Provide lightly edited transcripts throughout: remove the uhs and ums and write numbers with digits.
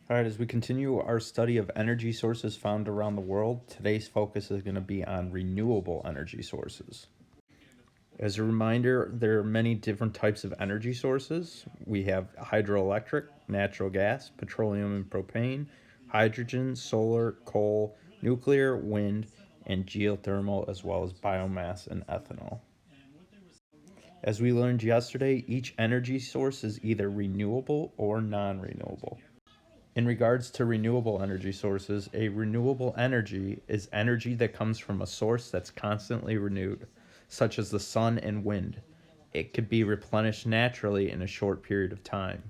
All right, as we continue our study of energy sources found around the world, today's focus is going to be on renewable energy sources. As a reminder, there are many different types of energy sources. We have hydroelectric, natural gas, petroleum and propane, hydrogen, solar, coal, nuclear, wind, and geothermal, as well as biomass and ethanol. As we learned yesterday, each energy source is either renewable or non renewable. In regards to renewable energy sources, a renewable energy is energy that comes from a source that's constantly renewed, such as the sun and wind. It could be replenished naturally in a short period of time.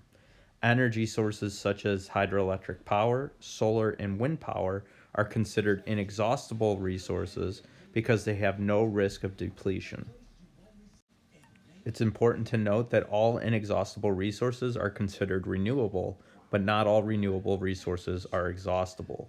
Energy sources such as hydroelectric power, solar, and wind power are considered inexhaustible resources because they have no risk of depletion. It's important to note that all inexhaustible resources are considered renewable, but not all renewable resources are exhaustible.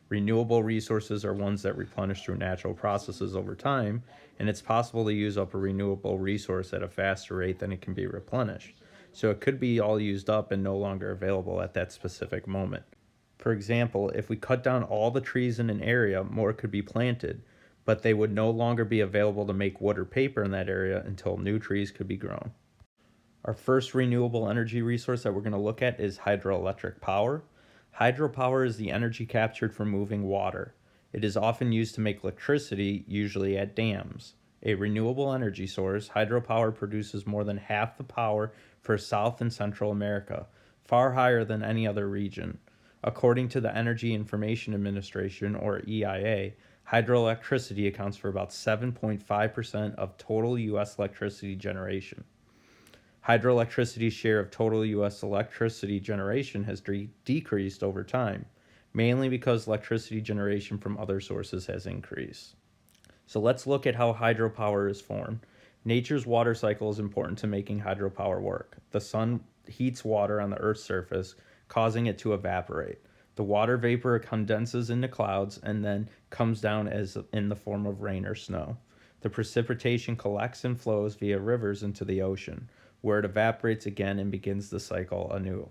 Renewable resources are ones that replenish through natural processes over time, and it's possible to use up a renewable resource at a faster rate than it can be replenished. So it could be all used up and no longer available at that specific moment. For example, if we cut down all the trees in an area, more could be planted, but they would no longer be available to make wood or paper in that area until new trees could be grown. Our first renewable energy resource that we're going to look at is hydroelectric power. Hydropower is the energy captured from moving water. It is often used to make electricity, usually at dams. A renewable energy source, hydropower produces more than half the power for South and Central America, far higher than any other region. According to the Energy Information Administration, or EIA, hydroelectricity accounts for about 7.5% of total U.S. electricity generation. Hydroelectricity's share of total U.S. electricity generation has decreased over time, mainly because electricity generation from other sources has increased. So let's look at how hydropower is formed. Nature's water cycle is important to making hydropower work. The sun heats water on the Earth's surface, causing it to evaporate. The water vapor condenses into clouds and then comes down as in the form of rain or snow. The precipitation collects and flows via rivers into the ocean, where it evaporates again and begins the cycle anew.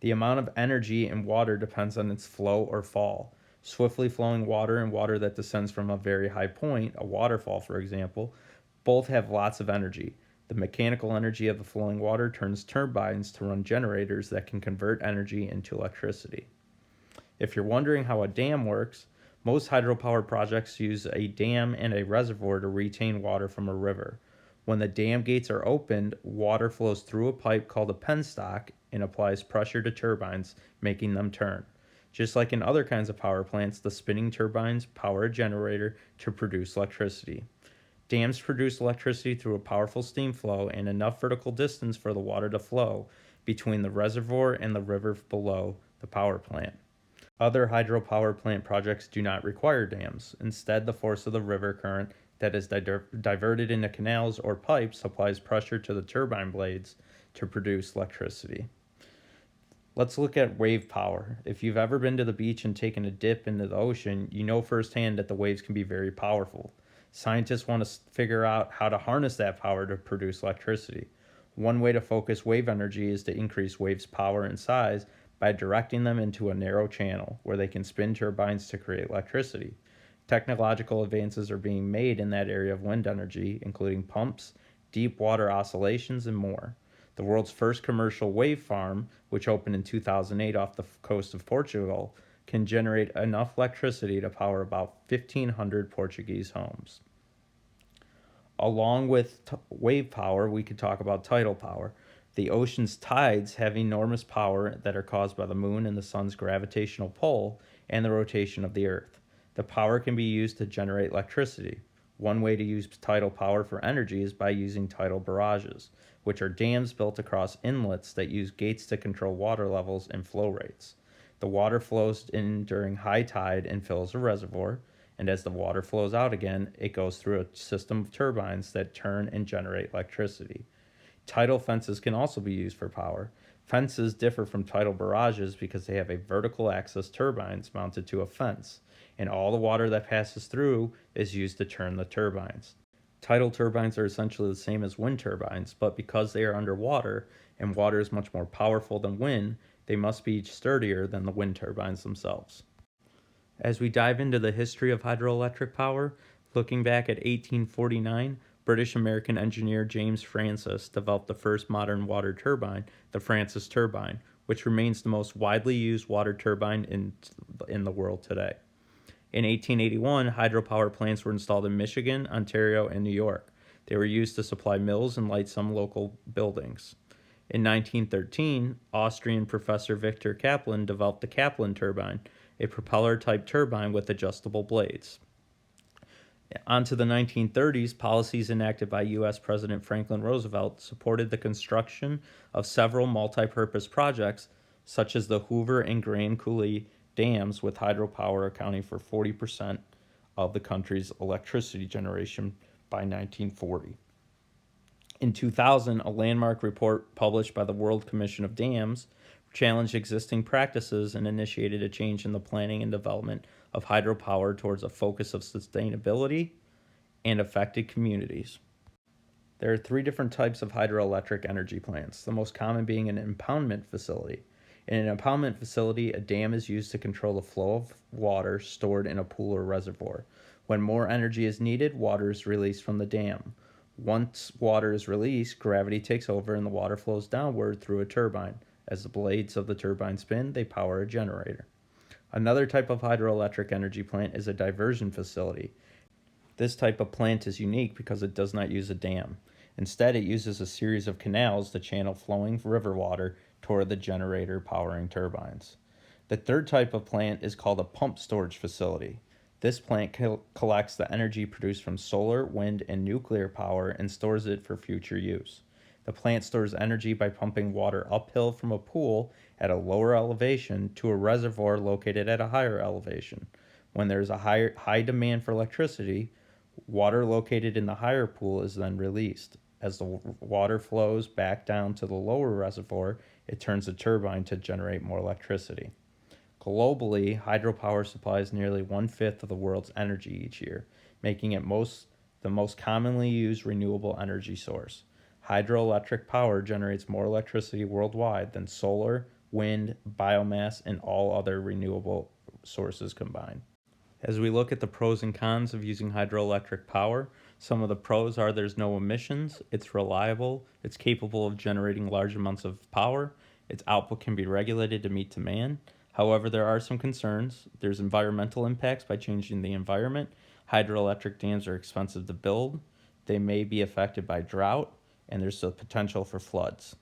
The amount of energy in water depends on its flow or fall. Swiftly flowing water and water that descends from a very high point, a waterfall for example, both have lots of energy. The mechanical energy of the flowing water turns turbines to run generators that can convert energy into electricity. If you're wondering how a dam works, most hydropower projects use a dam and a reservoir to retain water from a river. When the dam gates are opened, water flows through a pipe called a penstock and applies pressure to turbines, making them turn. Just like in other kinds of power plants, the spinning turbines power a generator to produce electricity. Dams produce electricity through a powerful steam flow and enough vertical distance for the water to flow between the reservoir and the river below the power plant. Other hydropower plant projects do not require dams. Instead, the force of the river current that is diverted into canals or pipes applies pressure to the turbine blades to produce electricity. Let's look at wave power. If you've ever been to the beach and taken a dip into the ocean, you know firsthand that the waves can be very powerful. Scientists want to figure out how to harness that power to produce electricity. One way to focus wave energy is to increase waves' power and size by directing them into a narrow channel where they can spin turbines to create electricity. Technological advances are being made in that area of wind energy, including pumps, deep water oscillations, and more. The world's first commercial wave farm, which opened in 2008 off the coast of Portugal, can generate enough electricity to power about 1,500 Portuguese homes. Along with wave power, we could talk about tidal power. The ocean's tides have enormous power that are caused by the moon and the sun's gravitational pull and the rotation of the earth. The power can be used to generate electricity. One way to use tidal power for energy is by using tidal barrages, which are dams built across inlets that use gates to control water levels and flow rates. The water flows in during high tide and fills a reservoir, and as the water flows out again, it goes through a system of turbines that turn and generate electricity. Tidal fences can also be used for power. Fences differ from tidal barrages because they have a vertical axis turbines mounted to a fence, and all the water that passes through is used to turn the turbines. Tidal turbines are essentially the same as wind turbines, but because they are underwater and water is much more powerful than wind, They must be sturdier than the wind turbines themselves. As we dive into the history of hydroelectric power, looking back at 1849, British American engineer James Francis developed the first modern water turbine, the Francis turbine, which remains the most widely used water turbine in the world today. In 1881, hydropower plants were installed in Michigan, Ontario, and New York. They were used to supply mills and light some local buildings. In 1913, Austrian professor Victor Kaplan developed the Kaplan turbine, a propeller-type turbine with adjustable blades. Onto the 1930s, policies enacted by U.S. President Franklin Roosevelt supported the construction of several multi-purpose projects, such as the Hoover and Grand Coulee dams, with hydropower accounting for 40% of the country's electricity generation by 1940. In 2000, a landmark report published by the World Commission of Dams challenged existing practices and initiated a change in the planning and development of hydropower towards a focus of sustainability and affected communities. There are three different types of hydroelectric energy plants, the most common being an impoundment facility. In an impoundment facility, a dam is used to control the flow of water stored in a pool or reservoir. When more energy is needed, water is released from the dam. Once water is released, gravity takes over and the water flows downward through a turbine. As the blades of the turbine spin, they power a generator. Another type of hydroelectric energy plant is a diversion facility. This type of plant is unique because it does not use a dam. Instead, it uses a series of canals to channel flowing river water toward the generator powering turbines. The third type of plant is called a pump storage facility. This plant collects the energy produced from solar, wind, and nuclear power and stores it for future use. The plant stores energy by pumping water uphill from a pool at a lower elevation to a reservoir located at a higher elevation. When there is a high demand for electricity, water located in the higher pool is then released. As the water flows back down to the lower reservoir, it turns the turbine to generate more electricity. Globally, hydropower supplies nearly 1/5 of the world's energy each year, making it the most commonly used renewable energy source. Hydroelectric power generates more electricity worldwide than solar, wind, biomass, and all other renewable sources combined. As we look at the pros and cons of using hydroelectric power, some of the pros are there's no emissions, it's reliable, it's capable of generating large amounts of power, its output can be regulated to meet demand. However, there are some concerns. There's environmental impacts by changing the environment. Hydroelectric dams are expensive to build. They may be affected by drought, and there's the potential for floods.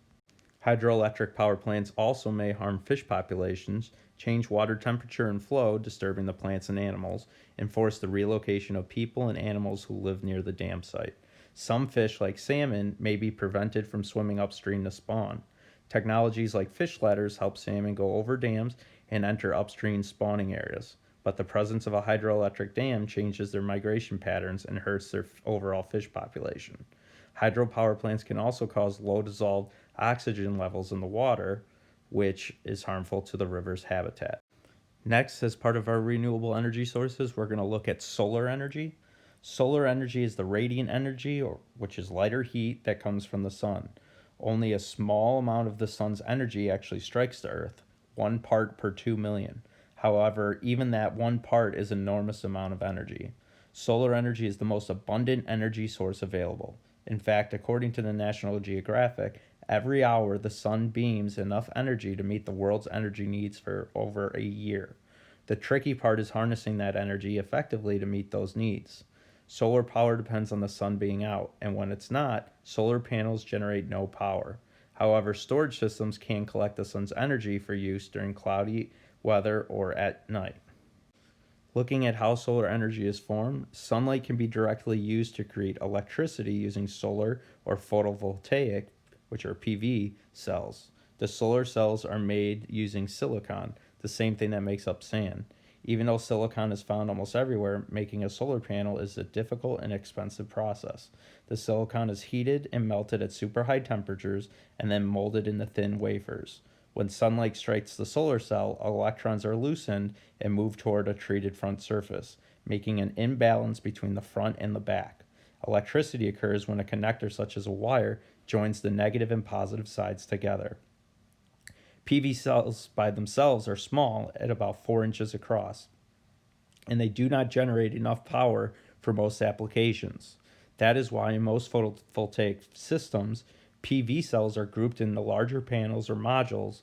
Hydroelectric power plants also may harm fish populations, change water temperature and flow, disturbing the plants and animals, and force the relocation of people and animals who live near the dam site. Some fish, like salmon, may be prevented from swimming upstream to spawn. Technologies like fish ladders help salmon go over dams and enter upstream spawning areas, but the presence of a hydroelectric dam changes their migration patterns and hurts their overall fish population. Hydropower plants can also cause low dissolved oxygen levels in the water, which is harmful to the river's habitat. Next, as part of our renewable energy sources, we're going to look at solar energy. Solar energy is the radiant energy, which is lighter heat that comes from the sun. Only a small amount of the sun's energy actually strikes the earth, 1 part per 2 million. However, even that 1 part is an enormous amount of energy. Solar energy is the most abundant energy source available. In fact, according to the National Geographic, every hour the sun beams enough energy to meet the world's energy needs for over a year. The tricky part is harnessing that energy effectively to meet those needs. Solar power depends on the sun being out, and when it's not, solar panels generate no power. However, storage systems can collect the sun's energy for use during cloudy weather or at night. Looking at how solar energy is formed, sunlight can be directly used to create electricity using solar or photovoltaic, which are PV cells. The solar cells are made using silicon, the same thing that makes up sand. Even though silicon is found almost everywhere, making a solar panel is a difficult and expensive process. The silicon is heated and melted at super high temperatures and then molded into thin wafers. When sunlight strikes the solar cell, electrons are loosened and move toward a treated front surface, making an imbalance between the front and the back. Electricity occurs when a connector such as a wire joins the negative and positive sides together. PV cells by themselves are small at about 4 inches across, and they do not generate enough power for most applications. That is why in most photovoltaic systems, PV cells are grouped into larger panels or modules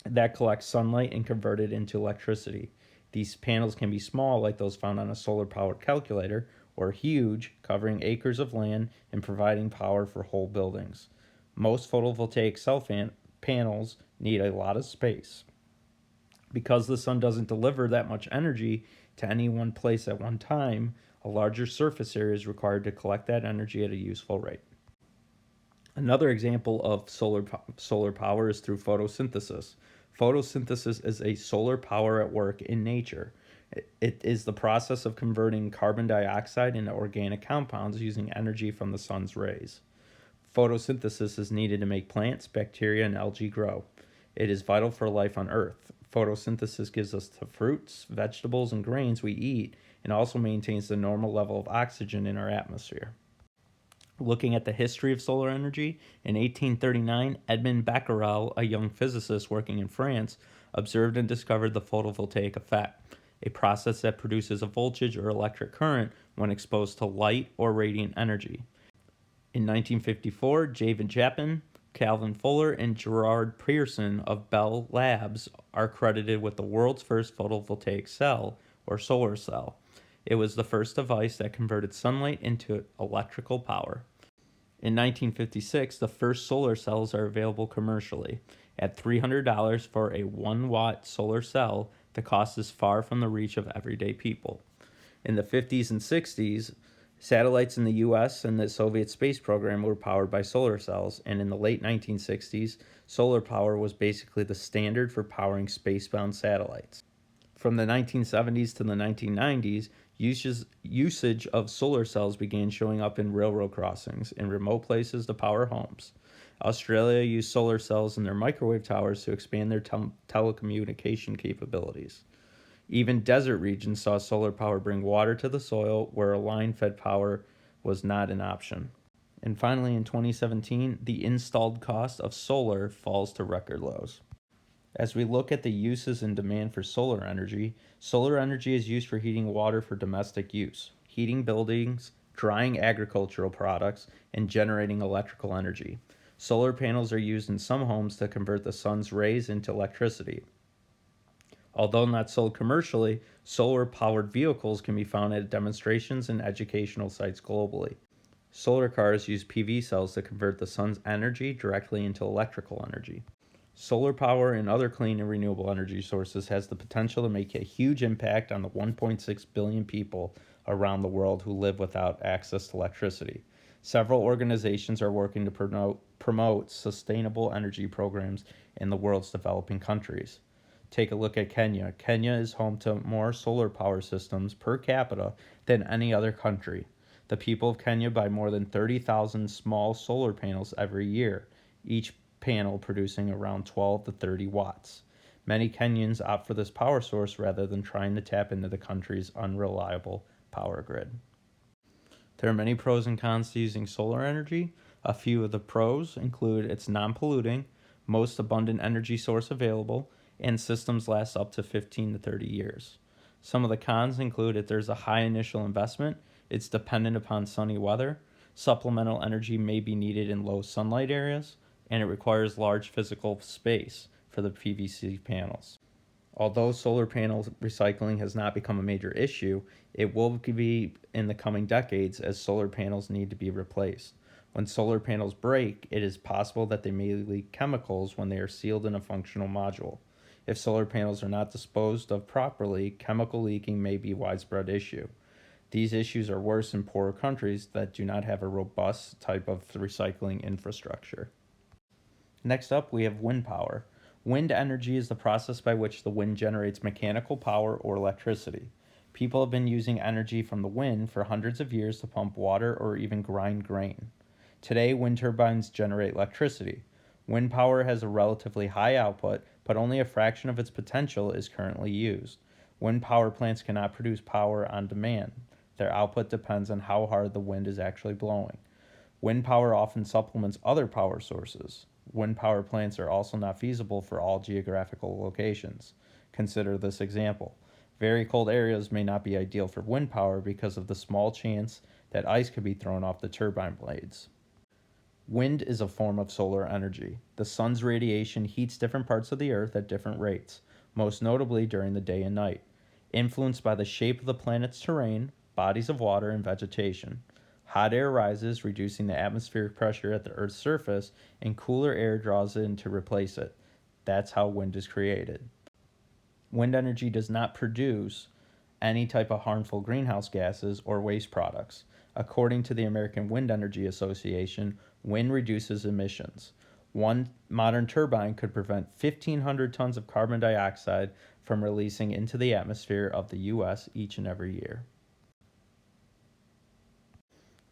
that collect sunlight and convert it into electricity. These panels can be small, like those found on a solar powered calculator, or huge, covering acres of land and providing power for whole buildings. Most photovoltaic cell panels need a lot of space. Because the sun doesn't deliver that much energy to any one place at one time, a larger surface area is required to collect that energy at a useful rate. Another example of solar power is through photosynthesis. Photosynthesis is a solar power at work in nature. It is the process of converting carbon dioxide into organic compounds using energy from the sun's rays. Photosynthesis is needed to make plants, bacteria, and algae grow. It is vital for life on Earth. Photosynthesis gives us the fruits, vegetables, and grains we eat, and also maintains the normal level of oxygen in our atmosphere. Looking at the history of solar energy, in 1839, Edmond Becquerel, a young physicist working in France, observed and discovered the photovoltaic effect, a process that produces a voltage or electric current when exposed to light or radiant energy. In 1954, David Chapman, Calvin Fuller, and Gerard Pearson of Bell Labs are credited with the world's first photovoltaic cell, or solar cell. It was the first device that converted sunlight into electrical power. In 1956, the first solar cells are available commercially. At $300 for a 1-watt solar cell, the cost is far from the reach of everyday people. In the 50s and 60s, satellites in the US and the Soviet space program were powered by solar cells, and in the late 1960s, solar power was basically the standard for powering spacebound satellites. From the 1970s to the 1990s, usage of solar cells began showing up in railroad crossings, in remote places to power homes. Australia used solar cells in their microwave towers to expand their telecommunication capabilities. Even desert regions saw solar power bring water to the soil where a line-fed power was not an option. And finally, in 2017, the installed cost of solar falls to record lows. As we look at the uses and demand for solar energy is used for heating water for domestic use, heating buildings, drying agricultural products, and generating electrical energy. Solar panels are used in some homes to convert the sun's rays into electricity. Although not sold commercially, solar-powered vehicles can be found at demonstrations and educational sites globally. Solar cars use PV cells to convert the sun's energy directly into electrical energy. Solar power and other clean and renewable energy sources has the potential to make a huge impact on the 1.6 billion people around the world who live without access to electricity. Several organizations are working to promote sustainable energy programs in the world's developing countries. Take a look at Kenya. Kenya is home to more solar power systems per capita than any other country. The people of Kenya buy more than 30,000 small solar panels every year, each panel producing around 12 to 30 watts. Many Kenyans opt for this power source rather than trying to tap into the country's unreliable power grid. There are many pros and cons to using solar energy. A few of the pros include it's non-polluting, most abundant energy source available, and systems last up to 15 to 30 years. Some of the cons include that there's a high initial investment, it's dependent upon sunny weather, supplemental energy may be needed in low sunlight areas, and it requires large physical space for the PVC panels. Although solar panel recycling has not become a major issue, it will be in the coming decades as solar panels need to be replaced. When solar panels break, it is possible that they may leak chemicals when they are sealed in a functional module. If solar panels are not disposed of properly, chemical leaking may be a widespread issue. These issues are worse in poorer countries that do not have a robust type of recycling infrastructure. Next up, we have wind power. Wind energy is the process by which the wind generates mechanical power or electricity. People have been using energy from the wind for hundreds of years to pump water or even grind grain. Today, wind turbines generate electricity. Wind power has a relatively high output, but only a fraction of its potential is currently used. Wind power plants cannot produce power on demand. Their output depends on how hard the wind is actually blowing. Wind power often supplements other power sources. Wind power plants are also not feasible for all geographical locations. Consider this example. Very cold areas may not be ideal for wind power because of the small chance that ice could be thrown off the turbine blades. Wind is a form of solar energy. The sun's radiation heats different parts of the earth at different rates, most notably during the day and night, influenced by the shape of the planet's terrain, bodies of water, and vegetation. Hot air rises, reducing the atmospheric pressure at the Earth's surface, and cooler air draws in to replace it. That's how wind is created. Wind energy does not produce any type of harmful greenhouse gases or waste products. According to the American Wind Energy Association, wind reduces emissions. One modern turbine could prevent 1,500 tons of carbon dioxide from releasing into the atmosphere of the U.S. each and every year.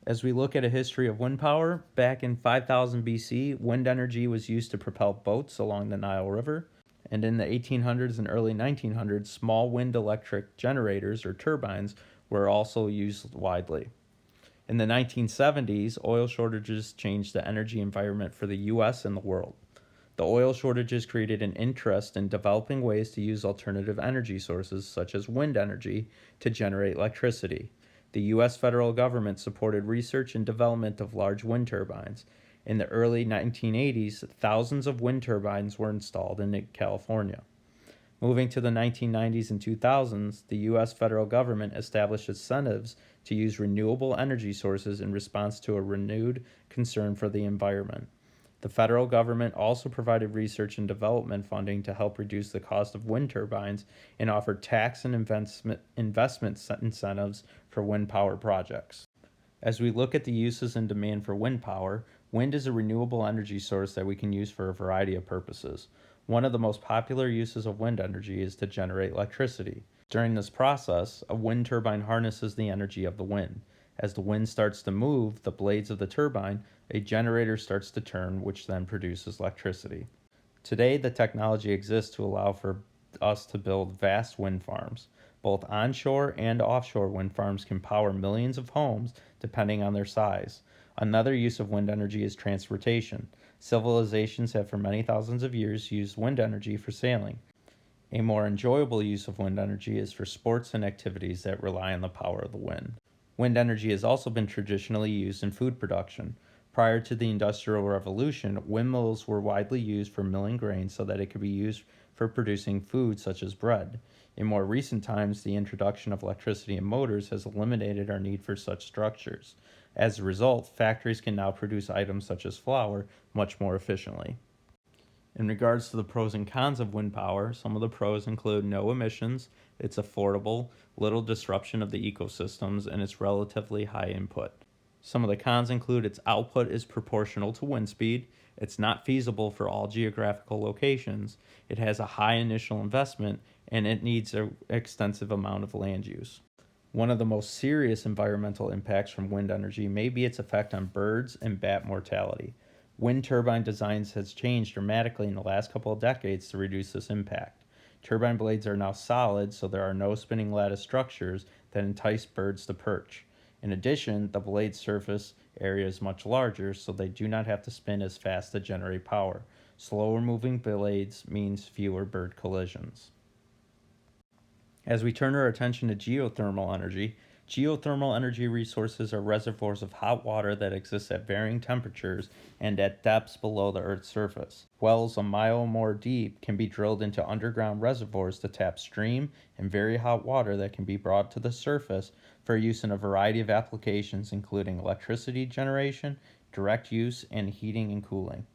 As we look at a history of wind power, back in 5000 BC, wind energy was used to propel boats along the Nile River. And in the 1800s and early 1900s, small wind electric generators or turbines were also used widely. In the 1970s, oil shortages changed the energy environment for the US and the world. The oil shortages created an interest in developing ways to use alternative energy sources such as wind energy to generate electricity. The US federal government supported research and development of large wind turbines. In the early 1980s, thousands of wind turbines were installed in California. Moving to the 1990s and 2000s, the U.S. federal government established incentives to use renewable energy sources in response to a renewed concern for the environment. The federal government also provided research and development funding to help reduce the cost of wind turbines and offered tax and investment incentives for wind power projects. As we look at the uses and demand for wind power, wind is a renewable energy source that we can use for a variety of purposes. One of the most popular uses of wind energy is to generate electricity. During this process, a wind turbine harnesses the energy of the wind. As the wind starts to move the blades of the turbine, a generator starts to turn, which then produces electricity. Today, the technology exists to allow for us to build vast wind farms. Both onshore and offshore wind farms can power millions of homes depending on their size. Another use of wind energy is transportation. Civilizations have for many thousands of years used wind energy for sailing. A more enjoyable use of wind energy is for sports and activities that rely on the power of the wind. Wind energy has also been traditionally used in food production. Prior to the Industrial Revolution, windmills were widely used for milling grain so that it could be used for producing food such as bread. In more recent times, the introduction of electricity and motors has eliminated our need for such structures. As a result, factories can now produce items such as flour much more efficiently. In regards to the pros and cons of wind power, some of the pros include no emissions, it's affordable, little disruption of the ecosystems, and it's relatively high input. Some of the cons include its output is proportional to wind speed, it's not feasible for all geographical locations, it has a high initial investment, and it needs an extensive amount of land use. One of the most serious environmental impacts from wind energy may be its effect on birds and bat mortality. Wind turbine designs has changed dramatically in the last couple of decades to reduce this impact. Turbine blades are now solid, so there are no spinning lattice structures that entice birds to perch. In addition, the blade surface area is much larger, so they do not have to spin as fast to generate power. Slower moving blades means fewer bird collisions. As we turn our attention to geothermal energy resources are reservoirs of hot water that exist at varying temperatures and at depths below the Earth's surface. Wells a mile or more deep can be drilled into underground reservoirs to tap stream and very hot water that can be brought to the surface for use in a variety of applications, including electricity generation, direct use, and heating and cooling.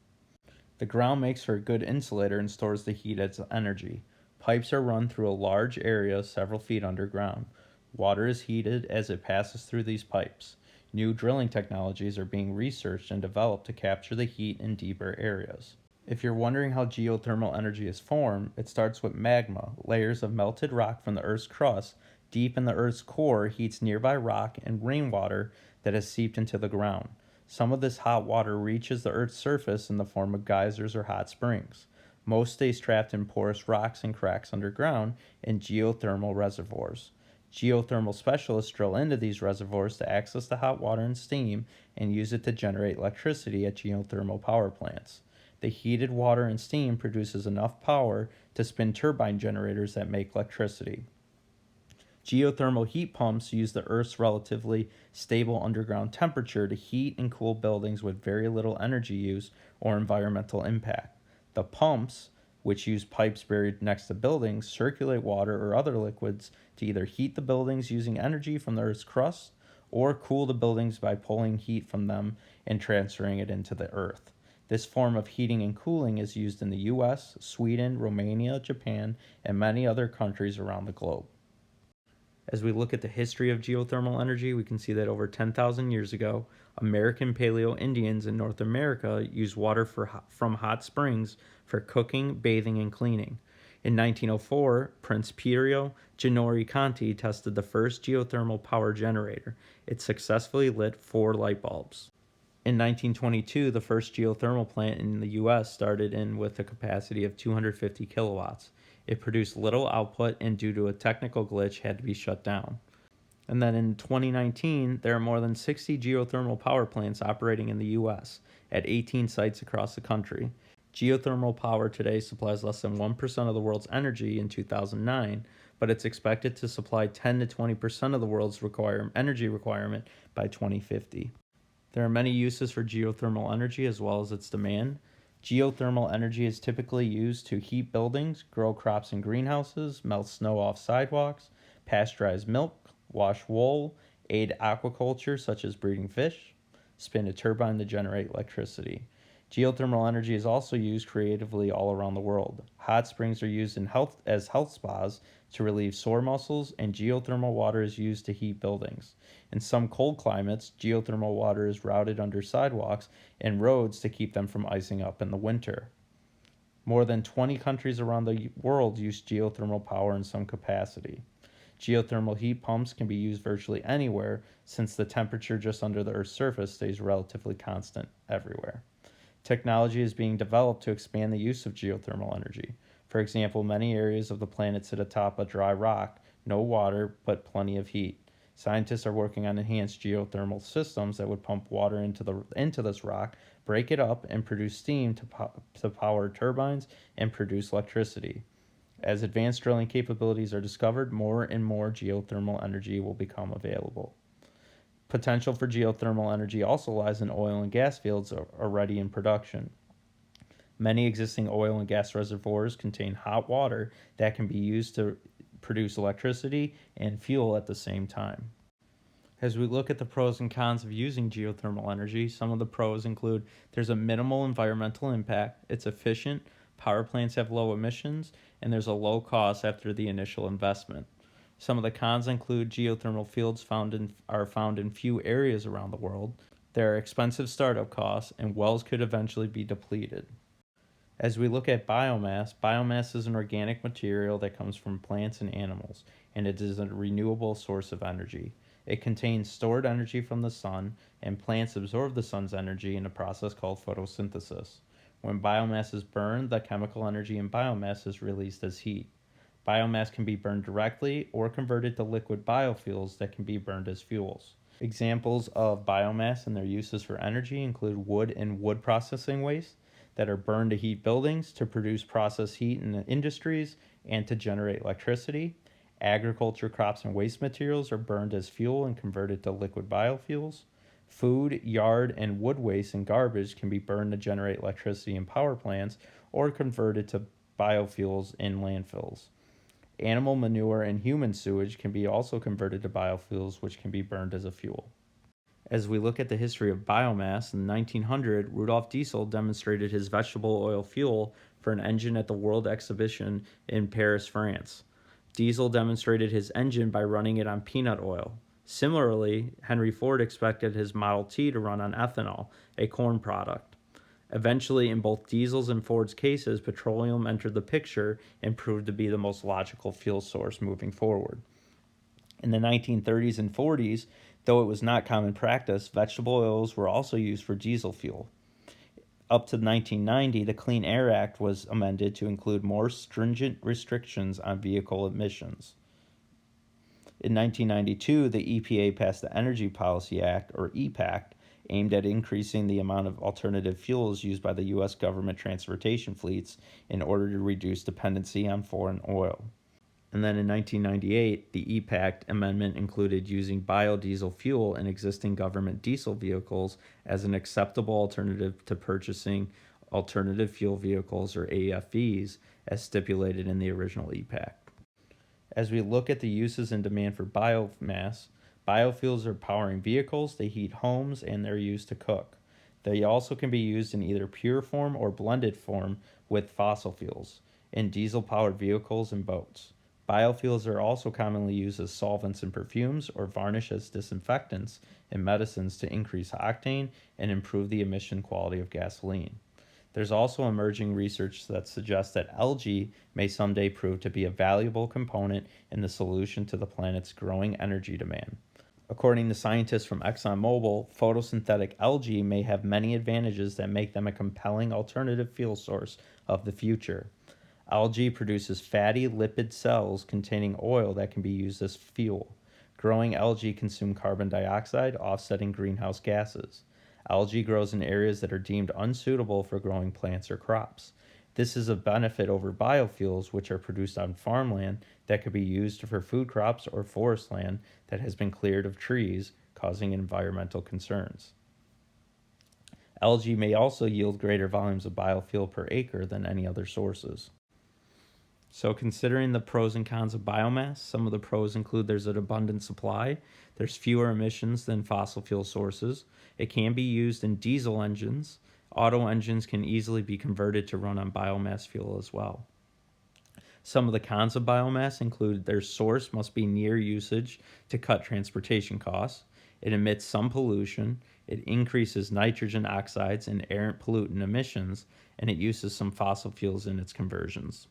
The ground makes for a good insulator and stores the heat as energy. Pipes are run through a large area several feet underground. Water is heated as it passes through these pipes. New drilling technologies are being researched and developed to capture the heat in deeper areas. If you're wondering how geothermal energy is formed, it starts with magma. Layers of melted rock from the Earth's crust deep in the Earth's core heats nearby rock and rainwater that has seeped into the ground. Some of this hot water reaches the Earth's surface in the form of geysers or hot springs. Most stays trapped in porous rocks and cracks underground in geothermal reservoirs. Geothermal specialists drill into these reservoirs to access the hot water and steam and use it to generate electricity at geothermal power plants. The heated water and steam produces enough power to spin turbine generators that make electricity. Geothermal heat pumps use the Earth's relatively stable underground temperature to heat and cool buildings with very little energy use or environmental impact. The pumps, which use pipes buried next to buildings, circulate water or other liquids to either heat the buildings using energy from the Earth's crust or cool the buildings by pulling heat from them and transferring it into the Earth. This form of heating and cooling is used in the US, Sweden, Romania, Japan, and many other countries around the globe. As we look at the history of geothermal energy, we can see that over 10,000 years ago, American Paleo Indians in North America used water from hot springs for cooking, bathing, and cleaning. In 1904, Prince Piero Ginori Conti tested the first geothermal power generator. It successfully lit 4 light bulbs. In 1922, the first geothermal plant in the U.S. started in with a capacity of 250 kilowatts. It produced little output and due to a technical glitch had to be shut down. And then in 2019, there are more than 60 geothermal power plants operating in the U.S. at 18 sites across the country. Geothermal power today supplies less than 1% of the world's energy in 2009, but it's expected to supply 10 to 20% of the world's energy requirement by 2050. There are many uses for geothermal energy as well as its demand. Geothermal energy is typically used to heat buildings, grow crops in greenhouses, melt snow off sidewalks, pasteurize milk, wash wool, aid aquaculture such as breeding fish, spin a turbine to generate electricity. Geothermal energy is also used creatively all around the world. Hot springs are used as health spas to relieve sore muscles, and geothermal water is used to heat buildings. In some cold climates, geothermal water is routed under sidewalks and roads to keep them from icing up in the winter. More than 20 countries around the world use geothermal power in some capacity. Geothermal heat pumps can be used virtually anywhere since the temperature just under the Earth's surface stays relatively constant everywhere. Technology is being developed to expand the use of geothermal energy. For example, many areas of the planet sit atop a dry rock, no water, but plenty of heat. Scientists are working on enhanced geothermal systems that would pump water into this rock, break it up, and produce steam to power turbines and produce electricity. As advanced drilling capabilities are discovered, more and more geothermal energy will become available. Potential for geothermal energy also lies in oil and gas fields already in production. Many existing oil and gas reservoirs contain hot water that can be used to produce electricity and fuel at the same time. As we look at the pros and cons of using geothermal energy, some of the pros include there's a minimal environmental impact, it's efficient, power plants have low emissions, and there's a low cost after the initial investment. Some of the cons include geothermal fields are found in few areas around the world. There are expensive startup costs, and wells could eventually be depleted. As we look at biomass, biomass is an organic material that comes from plants and animals, and it is a renewable source of energy. It contains stored energy from the sun, and plants absorb the sun's energy in a process called photosynthesis. When biomass is burned, the chemical energy in biomass is released as heat. Biomass can be burned directly or converted to liquid biofuels that can be burned as fuels. Examples of biomass and their uses for energy include wood and wood processing waste that are burned to heat buildings, to produce process heat in the industries, and to generate electricity. Agriculture crops and waste materials are burned as fuel and converted to liquid biofuels. Food, yard, and wood waste and garbage can be burned to generate electricity in power plants or converted to biofuels in landfills. Animal manure and human sewage can be also converted to biofuels, which can be burned as a fuel. As we look at the history of biomass, in 1900, Rudolf Diesel demonstrated his vegetable oil fuel for an engine at the World Exhibition in Paris, France. Diesel demonstrated his engine by running it on peanut oil. Similarly, Henry Ford expected his Model T to run on ethanol, a corn product. Eventually, in both Diesel's and Ford's cases, petroleum entered the picture and proved to be the most logical fuel source moving forward. In the 1930s and 40s, though it was not common practice, vegetable oils were also used for diesel fuel. Up to 1990, the Clean Air Act was amended to include more stringent restrictions on vehicle emissions. In 1992, the EPA passed the Energy Policy Act, or EPAC, aimed at increasing the amount of alternative fuels used by the U.S. government transportation fleets in order to reduce dependency on foreign oil. And then in 1998, the EPACT amendment included using biodiesel fuel in existing government diesel vehicles as an acceptable alternative to purchasing alternative fuel vehicles, or AFVs, as stipulated in the original EPACT. As we look at the uses and demand for biomass, biofuels are powering vehicles, they heat homes, and they're used to cook. They also can be used in either pure form or blended form with fossil fuels, in diesel-powered vehicles and boats. Biofuels are also commonly used as solvents in perfumes or varnish as disinfectants in medicines to increase octane and improve the emission quality of gasoline. There's also emerging research that suggests that algae may someday prove to be a valuable component in the solution to the planet's growing energy demand. According to scientists from ExxonMobil, photosynthetic algae may have many advantages that make them a compelling alternative fuel source of the future. Algae produces fatty lipid cells containing oil that can be used as fuel. Growing algae consume carbon dioxide, offsetting greenhouse gases. Algae grows in areas that are deemed unsuitable for growing plants or crops. This is a benefit over biofuels, which are produced on farmland that could be used for food crops or forest land that has been cleared of trees, causing environmental concerns. Algae may also yield greater volumes of biofuel per acre than any other sources. So considering the pros and cons of biomass, some of the pros include there's an abundant supply, there's fewer emissions than fossil fuel sources, it can be used in diesel engines, auto engines can easily be converted to run on biomass fuel as well. Some of the cons of biomass include their source must be near usage to cut transportation costs, it emits some pollution, it increases nitrogen oxides and errant pollutant emissions, and it uses some fossil fuels in its conversions.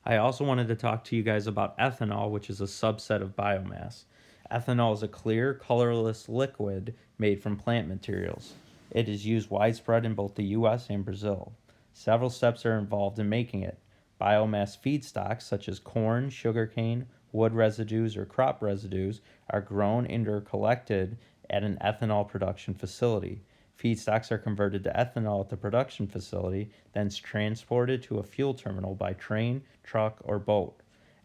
I also wanted to talk to you guys about ethanol, which is a subset of biomass. Ethanol is a clear, colorless liquid made from plant materials. It is used widespread in both the US and Brazil. Several steps are involved in making it. Biomass feedstocks such as corn, sugarcane, wood residues, or crop residues are grown and are collected at an ethanol production facility. Feedstocks are converted to ethanol at the production facility, then transported to a fuel terminal by train, truck, or boat.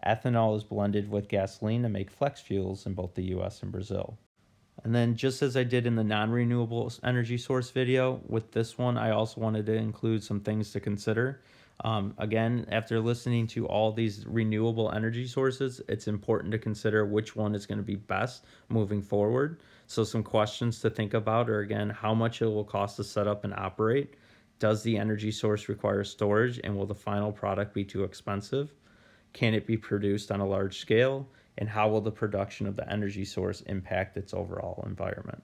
Ethanol is blended with gasoline to make flex fuels in both the US and Brazil. And then just as I did in the non-renewable energy source video, with this one I also wanted to include some things to consider. Again, after listening to all these renewable energy sources, it's important to consider which one is going to be best moving forward. So some questions to think about are, again, how much it will cost to set up and operate. Does the energy source require storage, and will the final product be too expensive? Can it be produced on a large scale? And how will the production of the energy source impact its overall environment?